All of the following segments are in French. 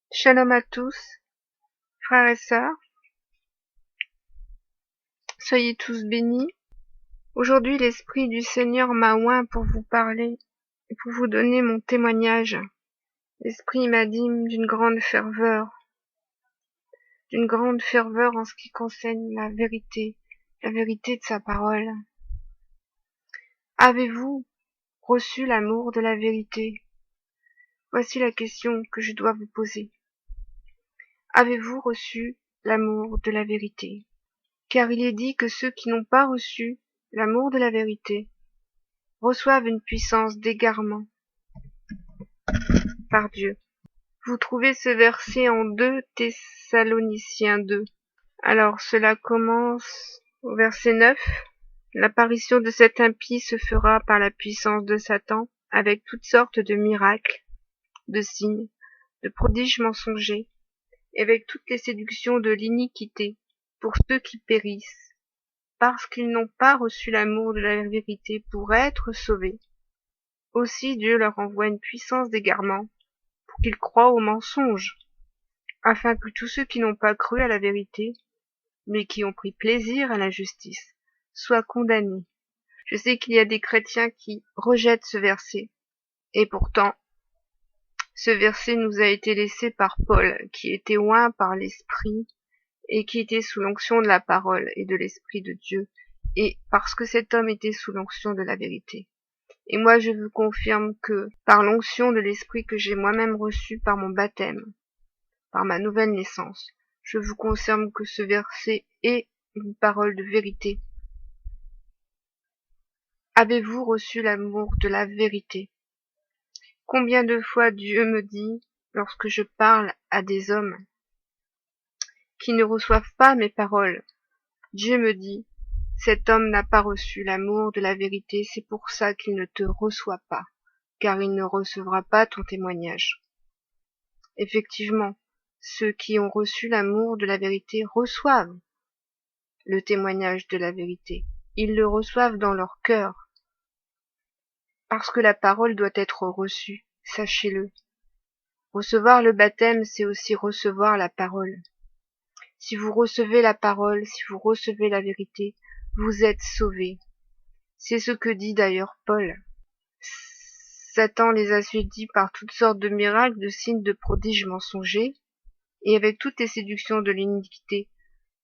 Shalom à tous, frères et sœurs, soyez tous bénis. Aujourd'hui, l'Esprit du Seigneur m'a oint pour vous parler et pour vous donner mon témoignage. L'Esprit m'a dit d'une grande ferveur en ce qui concerne la vérité de sa parole. Avez-vous reçu l'amour de la vérité? Voici la question que je dois vous poser. Avez-vous reçu l'amour de la vérité? Car il est dit que ceux qui n'ont pas reçu l'amour de la vérité reçoivent une puissance d'égarement par Dieu. Vous trouvez ce verset en 2 Thessaloniciens 2. Alors cela commence au verset 9. L'apparition de cet impie se fera par la puissance de Satan, avec toutes sortes de miracles, de signes, de prodiges mensongers, et avec toutes les séductions de l'iniquité, pour ceux qui périssent, parce qu'ils n'ont pas reçu l'amour de la vérité pour être sauvés. Aussi Dieu leur envoie une puissance d'égarement, pour qu'ils croient aux mensonges, afin que tous ceux qui n'ont pas cru à la vérité, mais qui ont pris plaisir à l'injustice, soient condamnés. Je sais qu'il y a des chrétiens qui rejettent ce verset, et pourtant, ce verset nous a été laissé par Paul, qui était oint par l'Esprit, et qui était sous l'onction de la parole et de l'Esprit de Dieu, et parce que cet homme était sous l'onction de la vérité. Et moi je vous confirme que, par l'onction de l'Esprit que j'ai moi-même reçue par mon baptême, par ma nouvelle naissance, je vous confirme que ce verset est une parole de vérité. Avez-vous reçu l'amour de la vérité? Combien de fois Dieu me dit, lorsque je parle à des hommes qui ne reçoivent pas mes paroles, Dieu me dit, cet homme n'a pas reçu l'amour de la vérité, c'est pour ça qu'il ne te reçoit pas, car il ne recevra pas ton témoignage. Effectivement, ceux qui ont reçu l'amour de la vérité reçoivent le témoignage de la vérité. Ils le reçoivent dans leur cœur, parce que la parole doit être reçue, sachez-le. Recevoir le baptême, c'est aussi recevoir la parole. Si vous recevez la parole, si vous recevez la vérité, vous êtes sauvés. C'est ce que dit d'ailleurs Paul. Satan les a séduits par toutes sortes de miracles, de signes, de prodiges mensongers, et avec toutes les séductions de l'iniquité,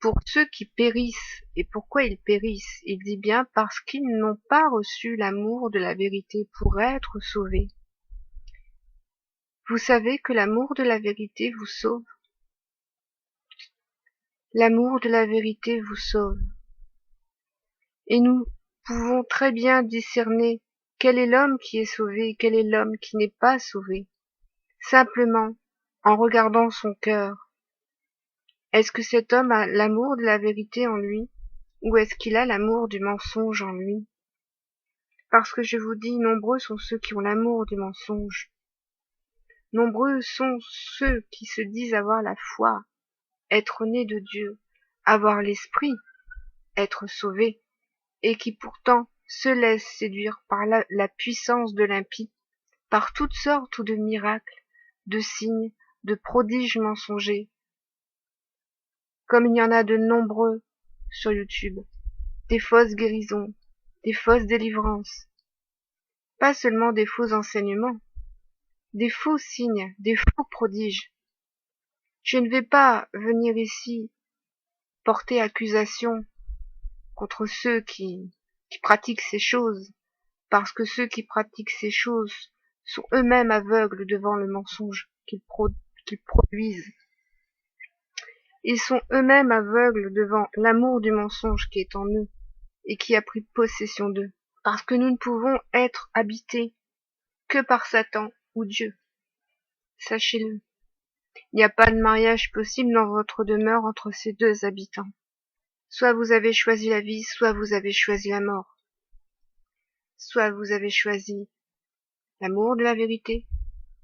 pour ceux qui périssent. Et pourquoi ils périssent? Il dit bien parce qu'ils n'ont pas reçu l'amour de la vérité pour être sauvés. Vous savez que l'amour de la vérité vous sauve. L'amour de la vérité vous sauve. Et nous pouvons très bien discerner quel est l'homme qui est sauvé et quel est l'homme qui n'est pas sauvé, simplement en regardant son cœur. Est-ce que cet homme a l'amour de la vérité en lui, ou est-ce qu'il a l'amour du mensonge en lui? Parce que je vous dis, nombreux sont ceux qui ont l'amour du mensonge. Nombreux sont ceux qui se disent avoir la foi, être nés de Dieu, avoir l'esprit, être sauvés, et qui pourtant se laissent séduire par la puissance de l'impie, par toutes sortes de miracles, de signes, de prodiges mensongers, comme il y en a de nombreux sur YouTube, des fausses guérisons, des fausses délivrances, pas seulement des faux enseignements, des faux signes, des faux prodiges. Je ne vais pas venir ici porter accusation contre ceux qui pratiquent ces choses, parce que ceux qui pratiquent ces choses sont eux-mêmes aveugles devant le mensonge qu'ils produisent. Ils sont eux-mêmes aveugles devant l'amour du mensonge qui est en eux et qui a pris possession d'eux, parce que nous ne pouvons être habités que par Satan ou Dieu. Sachez-le. Il n'y a pas de mariage possible dans votre demeure entre ces deux habitants. Soit vous avez choisi la vie, soit vous avez choisi la mort. Soit vous avez choisi l'amour de la vérité,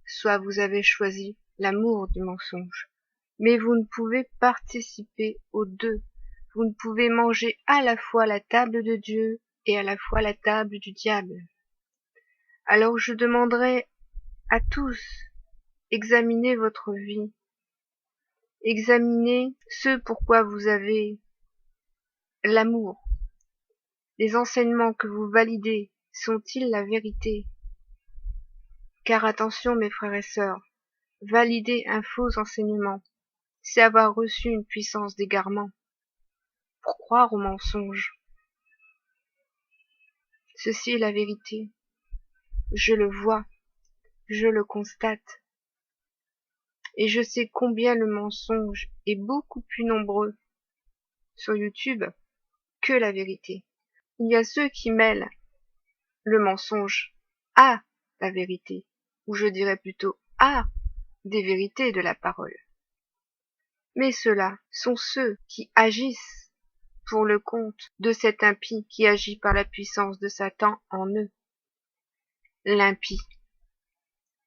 soit vous avez choisi l'amour du mensonge. Mais vous ne pouvez participer aux deux. Vous ne pouvez manger à la fois la table de Dieu et à la fois la table du diable. Alors je demanderai à tous, examinez votre vie, Examinez ce pourquoi vous avez l'amour. Les enseignements que vous validez sont-ils la vérité? Car attention mes frères et sœurs, valider un faux enseignement, c'est avoir reçu une puissance d'égarement. Pour croire au mensonge, ceci est la vérité. Je le vois, je le constate. Et je sais combien le mensonge est beaucoup plus nombreux sur YouTube que la vérité. Il y a ceux qui mêlent le mensonge à la vérité, ou je dirais plutôt à des vérités de la parole. Mais ceux-là sont ceux qui agissent pour le compte de cet impie qui agit par la puissance de Satan en eux. L'impie.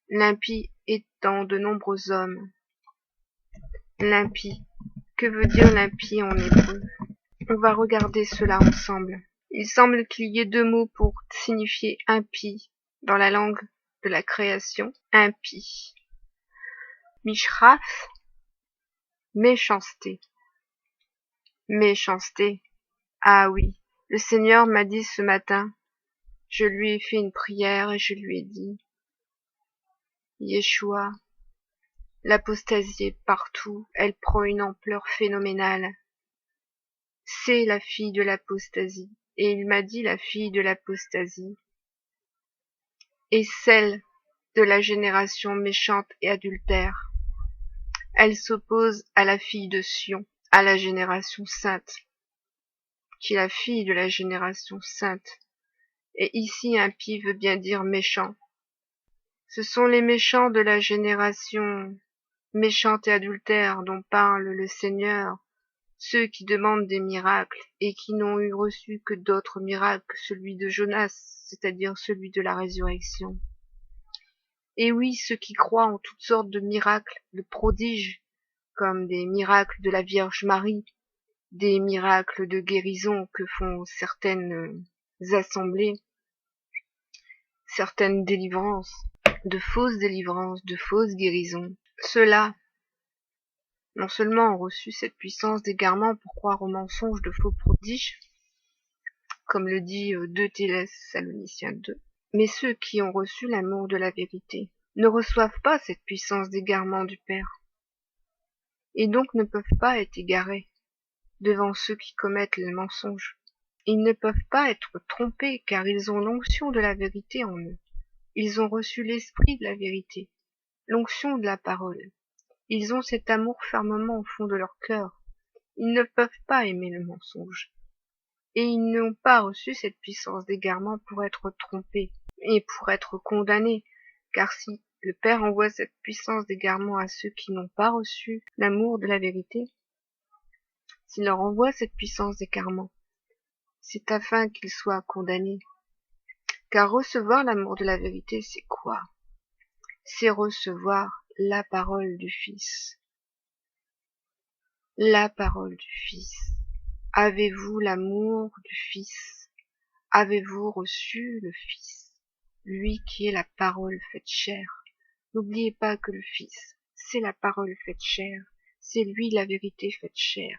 L'impie étant de nombreux hommes. L'impie. Que veut dire l'impie en hébreu? On va regarder cela ensemble. Il semble qu'il y ait deux mots pour signifier impie dans la langue de la création. Impie. Mishraf, méchanceté. Méchanceté. Ah oui, le Seigneur m'a dit ce matin, je lui ai fait une prière et je lui ai dit, Yeshua, l'apostasie est partout, elle prend une ampleur phénoménale. C'est la fille de l'apostasie. Et il m'a dit la fille de l'apostasie est celle de la génération méchante et adultère. Elle s'oppose à la fille de Sion, à la génération sainte, qui est la fille de la génération sainte. Et ici, impie veut bien dire méchant. Ce sont les méchants de la génération méchante et adultère dont parle le Seigneur, ceux qui demandent des miracles et qui n'ont eu reçu que d'autres miracles que celui de Jonas, c'est-à-dire celui de la résurrection. Et oui, ceux qui croient en toutes sortes de miracles, de prodiges, comme des miracles de la Vierge Marie, des miracles de guérison que font certaines assemblées, certaines délivrances, de fausses guérisons. Ceux-là, non seulement ont reçu cette puissance d'égarement pour croire aux mensonges de faux prodiges, comme le dit 2 Thessaloniciens 2, mais ceux qui ont reçu l'amour de la vérité ne reçoivent pas cette puissance d'égarement du Père, et donc ne peuvent pas être égarés devant ceux qui commettent les mensonges. Ils ne peuvent pas être trompés, car ils ont l'onction de la vérité en eux. Ils ont reçu l'esprit de la vérité, l'onction de la parole. Ils ont cet amour fermement au fond de leur cœur. Ils ne peuvent pas aimer le mensonge. Et ils n'ont pas reçu cette puissance d'égarement pour être trompés et pour être condamnés, car si le Père envoie cette puissance d'égarement à ceux qui n'ont pas reçu l'amour de la vérité, s'il leur envoie cette puissance d'égarement, c'est afin qu'ils soient condamnés. Car recevoir l'amour de la vérité, c'est quoi? C'est recevoir la parole du Fils. La parole du Fils. Avez-vous l'amour du Fils? Avez-vous reçu le Fils? Lui qui est la parole faite chair. N'oubliez pas que le Fils, c'est la parole faite chair. C'est lui la vérité faite chair.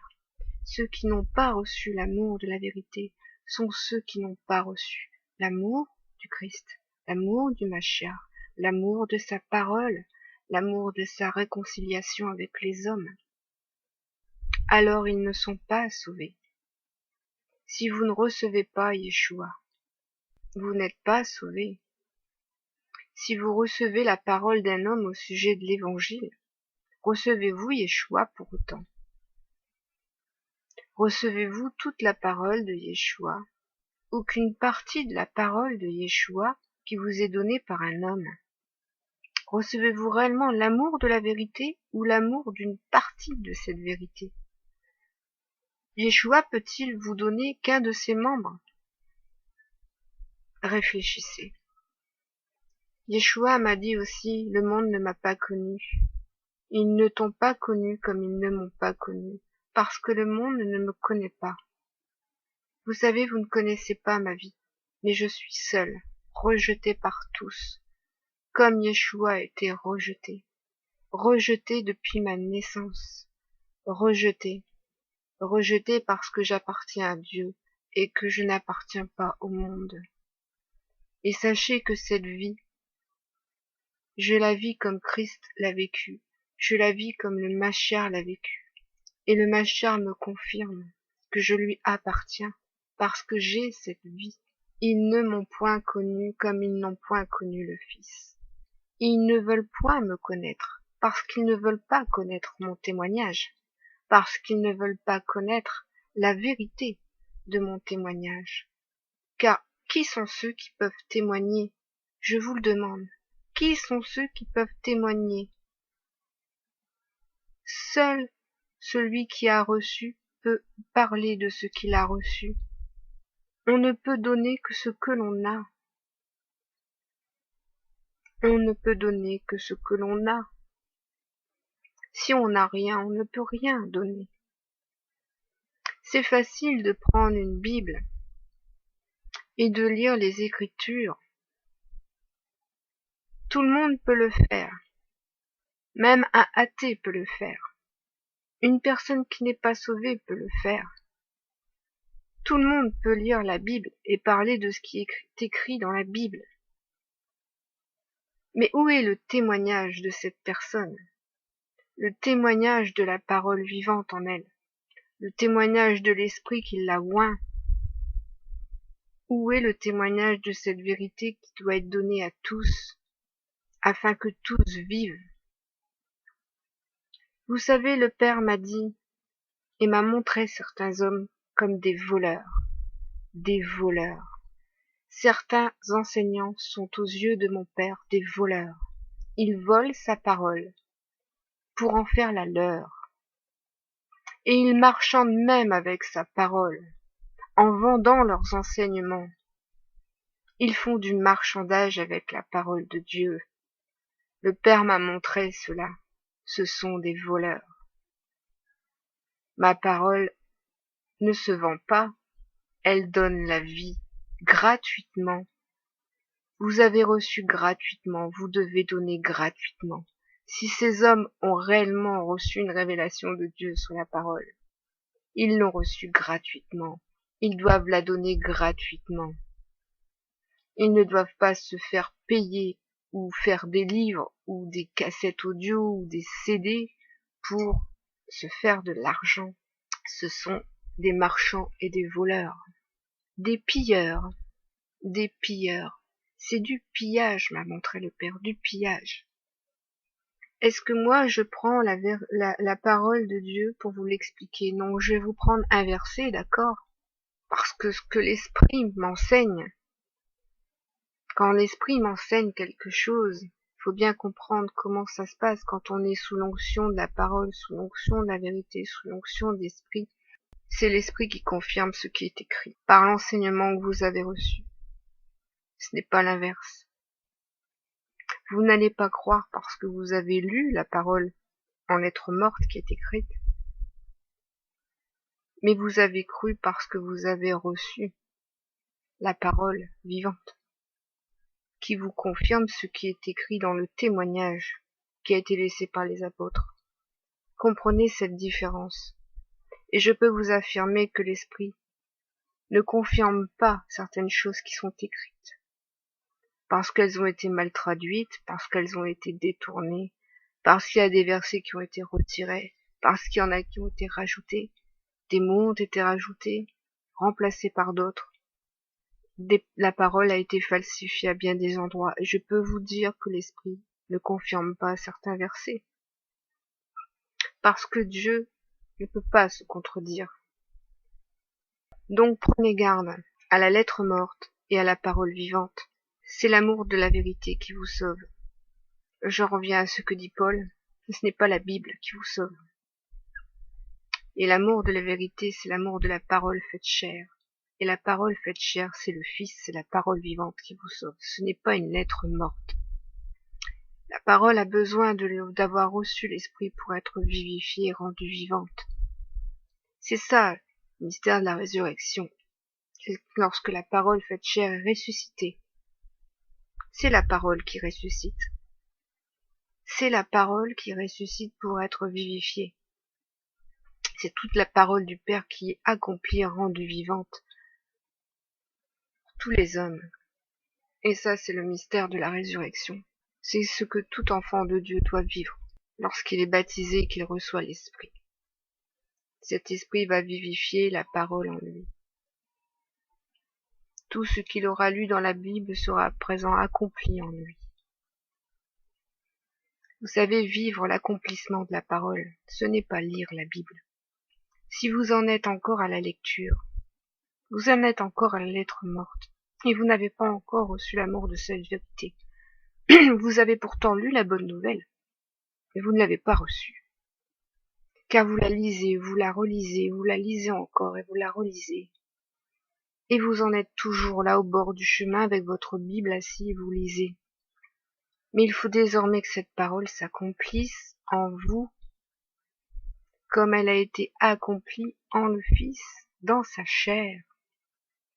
Ceux qui n'ont pas reçu l'amour de la vérité sont ceux qui n'ont pas reçu l'amour du Christ, l'amour du Mashiach, l'amour de sa parole, l'amour de sa réconciliation avec les hommes. Alors ils ne sont pas sauvés. Si vous ne recevez pas Yeshua, vous n'êtes pas sauvés. Si vous recevez la parole d'un homme au sujet de l'Évangile, recevez-vous Yeshua pour autant? Recevez-vous toute la parole de Yeshua, ou qu'une partie de la parole de Yeshua qui vous est donnée par un homme? Recevez-vous réellement l'amour de la vérité ou l'amour d'une partie de cette vérité? Yeshua peut-il vous donner qu'un de ses membres? Réfléchissez. Yeshua m'a dit aussi, le monde ne m'a pas connu. Ils ne t'ont pas connu comme ils ne m'ont pas connu, parce que le monde ne me connaît pas. Vous savez, vous ne connaissez pas ma vie, mais je suis seul, rejeté par tous, comme Yeshua a été rejeté, rejeté depuis ma naissance, rejeté, rejeté parce que j'appartiens à Dieu et que je n'appartiens pas au monde. Et sachez que cette vie, je la vis comme Christ l'a vécue, je la vis comme le Machar l'a vécue. Et le Machar me confirme que je lui appartiens parce que j'ai cette vie. Ils ne m'ont point connu comme ils n'ont point connu le Fils. Ils ne veulent point me connaître parce qu'ils ne veulent pas connaître mon témoignage, parce qu'ils ne veulent pas connaître la vérité de mon témoignage. Car qui sont ceux qui peuvent témoigner? Je vous le demande. Qui sont ceux qui peuvent témoigner? Seul celui qui a reçu peut parler de ce qu'il a reçu. On ne peut donner que ce que l'on a. On ne peut donner que ce que l'on a. Si on n'a rien, on ne peut rien donner. C'est facile de prendre une Bible et de lire les Écritures. Tout le monde peut le faire. Même un athée peut le faire. Une personne qui n'est pas sauvée peut le faire. Tout le monde peut lire la Bible et parler de ce qui est écrit dans la Bible. Mais où est le témoignage de cette personne? Le témoignage de la parole vivante en elle? Le témoignage de l'esprit qui l'a oint? Où est le témoignage de cette vérité qui doit être donnée à tous, afin que tous vivent? Vous savez, le Père m'a dit et m'a montré certains hommes comme des voleurs. Des voleurs. Certains enseignants sont aux yeux de mon Père des voleurs. Ils volent sa parole pour en faire la leur. Et ils marchandent même avec sa parole, en vendant leurs enseignements. Ils font du marchandage avec la parole de Dieu. Le Père m'a montré cela. Ce sont des voleurs. Ma parole ne se vend pas, elle donne la vie gratuitement. Vous avez reçu gratuitement, vous devez donner gratuitement. Si ces hommes ont réellement reçu une révélation de Dieu sur la parole, ils l'ont reçue gratuitement. Ils doivent la donner gratuitement. Ils ne doivent pas se faire payer ou faire des livres ou des cassettes audio ou des CD pour se faire de l'argent. Ce sont des marchands et des voleurs, des pilleurs, des pilleurs. C'est du pillage, m'a montré le Père, du pillage. Est-ce que moi je prends la parole de Dieu pour vous l'expliquer? Non, je vais vous prendre un verset, d'accord? Parce que ce que l'Esprit m'enseigne, quand l'Esprit m'enseigne quelque chose, il faut bien comprendre comment ça se passe quand on est sous l'onction de la parole, sous l'onction de la vérité, sous l'onction de l'Esprit. C'est l'Esprit qui confirme ce qui est écrit, par l'enseignement que vous avez reçu. Ce n'est pas l'inverse. Vous n'allez pas croire parce que vous avez lu la parole en lettres mortes qui est écrite, mais vous avez cru parce que vous avez reçu la parole vivante, qui vous confirme ce qui est écrit dans le témoignage qui a été laissé par les apôtres. Comprenez cette différence. Et je peux vous affirmer que l'Esprit ne confirme pas certaines choses qui sont écrites, parce qu'elles ont été mal traduites, parce qu'elles ont été détournées, parce qu'il y a des versets qui ont été retirés, parce qu'il y en a qui ont été rajoutés, des mots ont été rajoutés, remplacés par d'autres. La parole a été falsifiée à bien des endroits, et je peux vous dire que l'Esprit ne confirme pas certains versets, parce que Dieu ne peut pas se contredire. Donc prenez garde à la lettre morte et à la parole vivante. C'est l'amour de la vérité qui vous sauve. J'en reviens à ce que dit Paul, ce n'est pas la Bible qui vous sauve. Et l'amour de la vérité, c'est l'amour de la parole faite chair. Et la parole faite chair, c'est le Fils, c'est la parole vivante qui vous sauve. Ce n'est pas une lettre morte. La parole a besoin d'avoir reçu l'Esprit pour être vivifiée et rendue vivante. C'est ça, le mystère de la résurrection. C'est lorsque la parole faite chair est ressuscitée. C'est la parole qui ressuscite. C'est la parole qui ressuscite pour être vivifiée. C'est toute la parole du Père qui est accomplie et rendue vivante pour tous les hommes. Et ça, c'est le mystère de la résurrection. C'est ce que tout enfant de Dieu doit vivre lorsqu'il est baptisé et qu'il reçoit l'Esprit. Cet Esprit va vivifier la parole en lui. Tout ce qu'il aura lu dans la Bible sera à présent accompli en lui. Vous savez, vivre l'accomplissement de la parole, ce n'est pas lire la Bible. Si vous en êtes encore à la lecture, vous en êtes encore à la lettre morte, et vous n'avez pas encore reçu l'amour de cette vérité. Vous avez pourtant lu la bonne nouvelle, mais vous ne l'avez pas reçue. Car vous la lisez, vous la relisez, vous la lisez encore et vous la relisez. Et vous en êtes toujours là au bord du chemin avec votre Bible assis et vous lisez. Mais il faut désormais que cette parole s'accomplisse en vous, comme elle a été accomplie en le Fils, dans sa chair.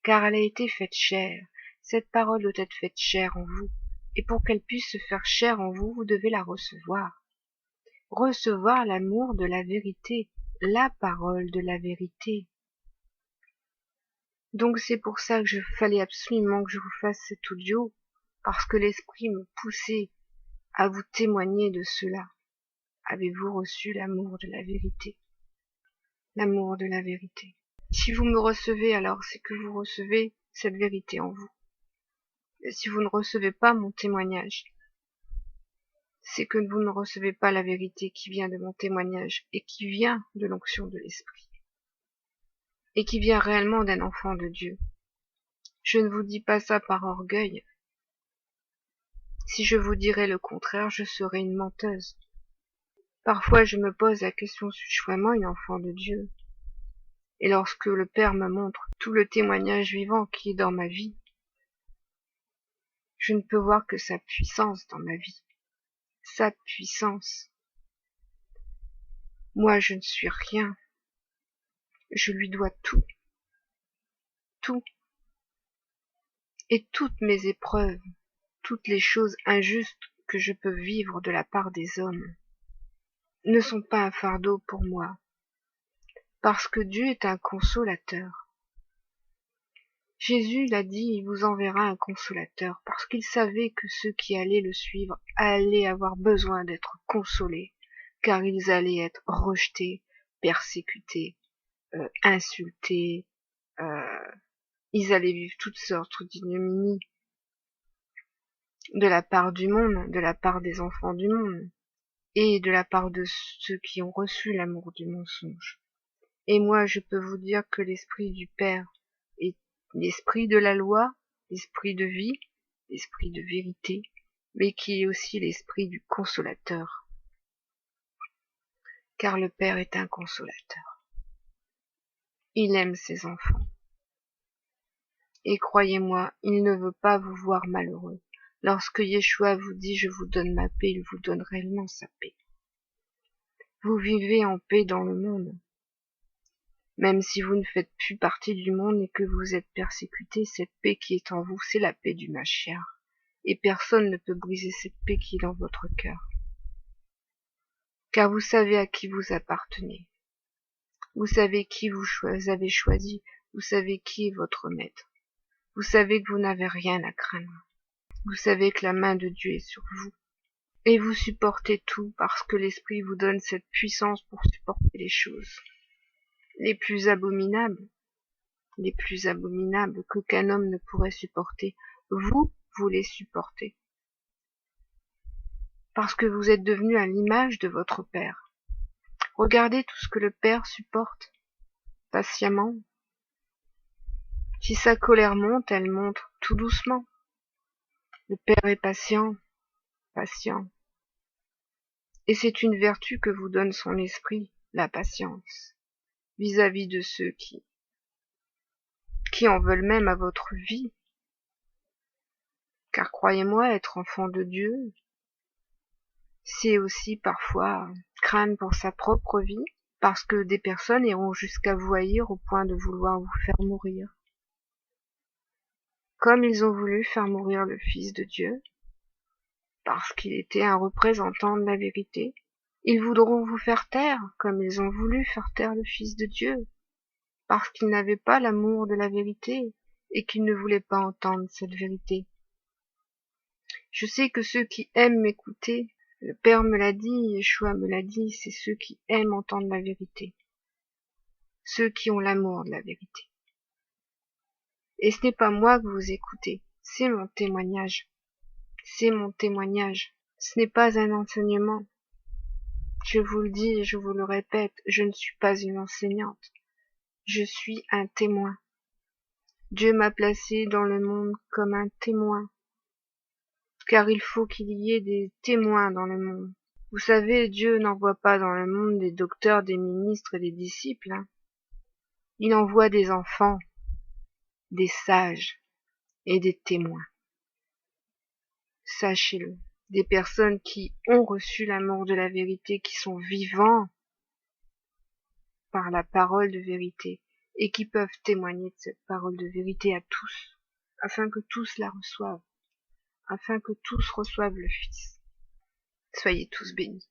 Car elle a été faite chair. Cette parole doit être faite chair en vous. Et pour qu'elle puisse se faire chair en vous, vous devez la recevoir. Recevoir l'amour de la vérité, la parole de la vérité. Donc c'est pour ça que fallait absolument que je vous fasse cet audio, parce que l'Esprit me poussait à vous témoigner de cela. Avez-vous reçu l'amour de la vérité? L'amour de la vérité. Si vous me recevez, alors c'est que vous recevez cette vérité en vous. Et si vous ne recevez pas mon témoignage, c'est que vous ne recevez pas la vérité qui vient de mon témoignage et qui vient de l'onction de l'Esprit. Et qui vient réellement d'un enfant de Dieu. Je ne vous dis pas ça par orgueil. Si je vous dirais le contraire, je serais une menteuse. Parfois je me pose la question, suis-je vraiment une enfant de Dieu? Et lorsque le Père me montre tout le témoignage vivant qui est dans ma vie, je ne peux voir que sa puissance dans ma vie. Sa puissance. Moi, je ne suis rien. Je lui dois tout. Tout. Et toutes mes épreuves, toutes les choses injustes que je peux vivre de la part des hommes, ne sont pas un fardeau pour moi, parce que Dieu est un consolateur. Jésus l'a dit, il vous enverra un consolateur, parce qu'il savait que ceux qui allaient le suivre allaient avoir besoin d'être consolés, car ils allaient être rejetés, persécutés, insultés, ils allaient vivre toutes sortes d'ignominies de la part du monde, de la part des enfants du monde, et de la part de ceux qui ont reçu l'amour du mensonge. Et moi, je peux vous dire que l'Esprit du Père est l'Esprit de la loi, l'Esprit de vie, l'Esprit de vérité, mais qui est aussi l'Esprit du consolateur. Car le Père est un consolateur. Il aime ses enfants. Et croyez-moi, il ne veut pas vous voir malheureux. Lorsque Yeshua vous dit « Je vous donne ma paix », il vous donne réellement sa paix. Vous vivez en paix dans le monde. Même si vous ne faites plus partie du monde et que vous êtes persécuté, cette paix qui est en vous, c'est la paix du Mashiach. Et personne ne peut briser cette paix qui est dans votre cœur. Car vous savez à qui vous appartenez. Vous savez qui vous avez choisi. Vous savez qui est votre maître. Vous savez que vous n'avez rien à craindre. Vous savez que la main de Dieu est sur vous. Et vous supportez tout parce que l'Esprit vous donne cette puissance pour supporter les choses les plus abominables qu'un homme ne pourrait supporter. Vous les supportez. Parce que vous êtes devenu à l'image de votre Père. Regardez tout ce que le Père supporte, patiemment. Si sa colère monte, elle monte tout doucement. Le Père est patient. Et c'est une vertu que vous donne son esprit, la patience, vis-à-vis de ceux qui en veulent même à votre vie. Car croyez-moi, être enfant de Dieu, c'est aussi parfois craindre pour sa propre vie, parce que des personnes iront jusqu'à vous haïr au point de vouloir vous faire mourir. Comme ils ont voulu faire mourir le Fils de Dieu, parce qu'il était un représentant de la vérité, Ils voudront vous faire taire, comme ils ont voulu faire taire le Fils de Dieu, parce qu'ils n'avaient pas l'amour de la vérité et qu'ils ne voulaient pas entendre cette vérité. Je sais que ceux qui aiment m'écouter, le Père me l'a dit, Yeshua me l'a dit, c'est ceux qui aiment entendre la vérité, ceux qui ont l'amour de la vérité. Et ce n'est pas moi que vous écoutez, c'est mon témoignage. C'est mon témoignage. Ce n'est pas un enseignement. Je vous le dis et je vous le répète, je ne suis pas une enseignante. Je suis un témoin. Dieu m'a placé dans le monde comme un témoin, car il faut qu'il y ait des témoins dans le monde. Vous savez, Dieu n'envoie pas dans le monde des docteurs, des ministres et des disciples. Il envoie des enfants, des sages et des témoins. Sachez-le, des personnes qui ont reçu l'amour de la vérité, qui sont vivants par la parole de vérité et qui peuvent témoigner de cette parole de vérité à tous, afin que tous la reçoivent, afin que tous reçoivent le Fils. Soyez tous bénis.